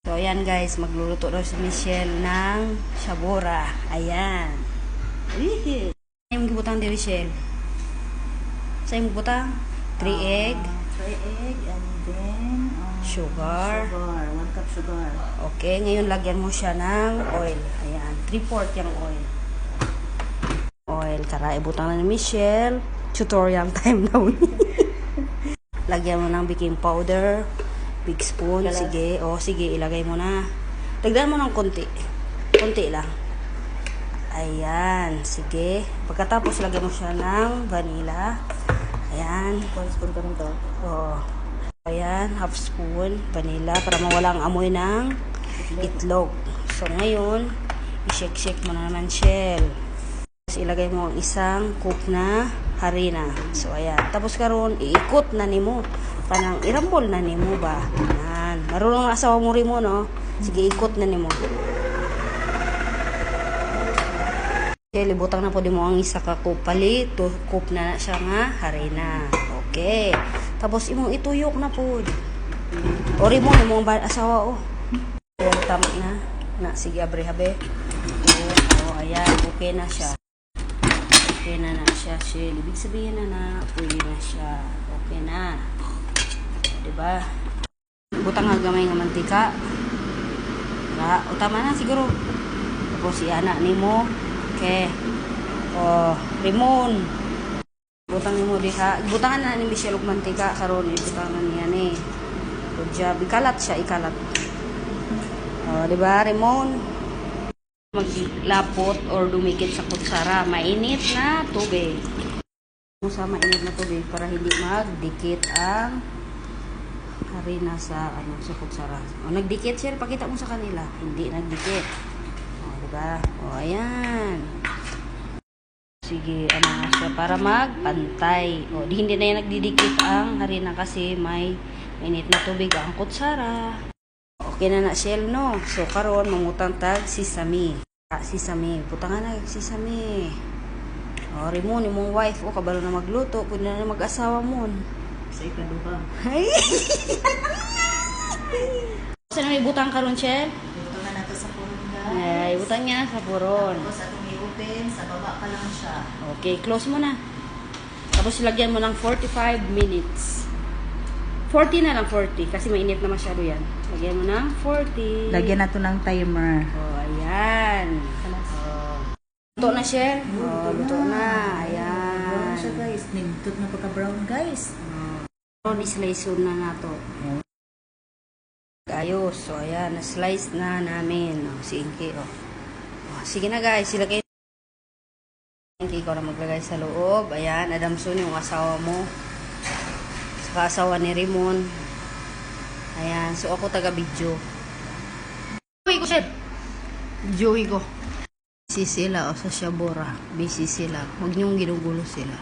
So, ayan guys, magluluto daw si Michelle ng shabora. Ayan. Sa'yo mo gibutang di, Michelle? Sa'yo mo gibutang? 3 egg. 3 egg and then Sugar. 1 cup sugar. Okay, ngayon lagyan mo siya ng oil. Ayan, 3/4 yung oil. Oil, tara, ibutang na ni Michelle. Tutorial time daw. Lagyan mo ng baking powder. Big spoon, Galas. sige. O, sige, ilagay mo na. Dagdagan mo ng konti. Konti lang. Ayan, sige. Pagkatapos, lagyan mo siya ng vanilla. Ayan. 1 spoon ka rin to. O, ayan, half spoon vanilla para mawala ang amoy ng itlog. So, ngayon, i-shake-shake mo na naman, Shell. Tapos, ilagay mo ang isang cup na harina. So, ayan. Tapos, karon iikot na nimo. Panang irambol na nimo ba? Ayan. Marunong na asawa mo rin mo, no? Sige, ikot na nimo. Okay, libutang na po di mo ang isa ka cup palit. 2 cup na siya nga harina. Okay. Tapos, imong ituyok na po. Ori mo, imong asawa, oh. Ayan, tama na. Na, sige, abre-habe. Oh, ayan. Okay na siya. Okay na siya, Shell. Ibig sabihin na pwede na siya. Okay na. Diba? Butang nga gamay nga mantika. Diba? O tama na siguro. Tapos iana ni mo. Okay. O, limon. Butang ni mo diha. Butangan na ni Michelle og mantika karon ibutangan niya ni. Good job. Ikalat siya, ikalat. O, diba? Limon. Maglapot or dumikit sa kutsara. Mainit na tubig. Sa mainit na tubig para hindi magdikit ang harina sa sa kutsara. O nagdikit siya, pakita mo sa kanila. Hindi nagdikit. O, diba? O, ayan. Sige, ano nga siya para magpantay. O, hindi na yan nagdidikit ang harina kasi may mainit na tubig ang kutsara. Okay na Shell, no? So, karon mangutang tag sesame. Sesame. Putangan na sesame. O, Rimon, imong wife. O, kabalo na magluto. Pwede na mag-asawa mo. Sa ikaduha. Ay! Saan may butang karon, Shell? Ito na nato sa puron, guys. Ay, butang niya sa puron. Tapos atong i-open, sa baba pa lang siya. Okay, close mo na. Tapos lagyan mo ng 45 minutes. 40 na lang, 40. Kasi mainit na masyado yan. Lagyan mo ng 40. Lagyan nato ng timer. Oh, ayan. Oh. Luto na, Shell. Oh, luto na. Ayan. Brown siya, guys. Nindot na pagka-brown, guys. Slice na nato. Ayos. So, ayan. Na-slice na namin. Oh, si Inky. Oh. Oh, sige na, guys. Ilagay. Inky, ikaw na maglagay sa loob. Ayan. Adamson yung asawa mo. Saka asawa ni Rimon. Ayan. So, ako taga-video. Joey ko, Chef. Joey ko. Busy sila. O, sa shabora. Busy sila. Huwag niyong ginugulo sila.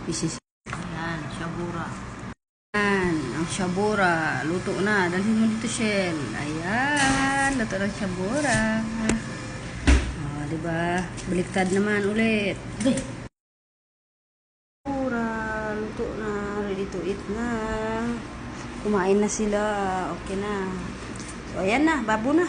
Busy sila. Ayan. Shabora. Ayan. Ang shabora. Luto na. Dalhin mo dito, Shell. Ayan. Luto ng shabora. O, diba? Baliktad naman ulit. Shabora. Luto na. Ready to eat na. Kumain na sila. Okay na. So, ayan na. Babo na.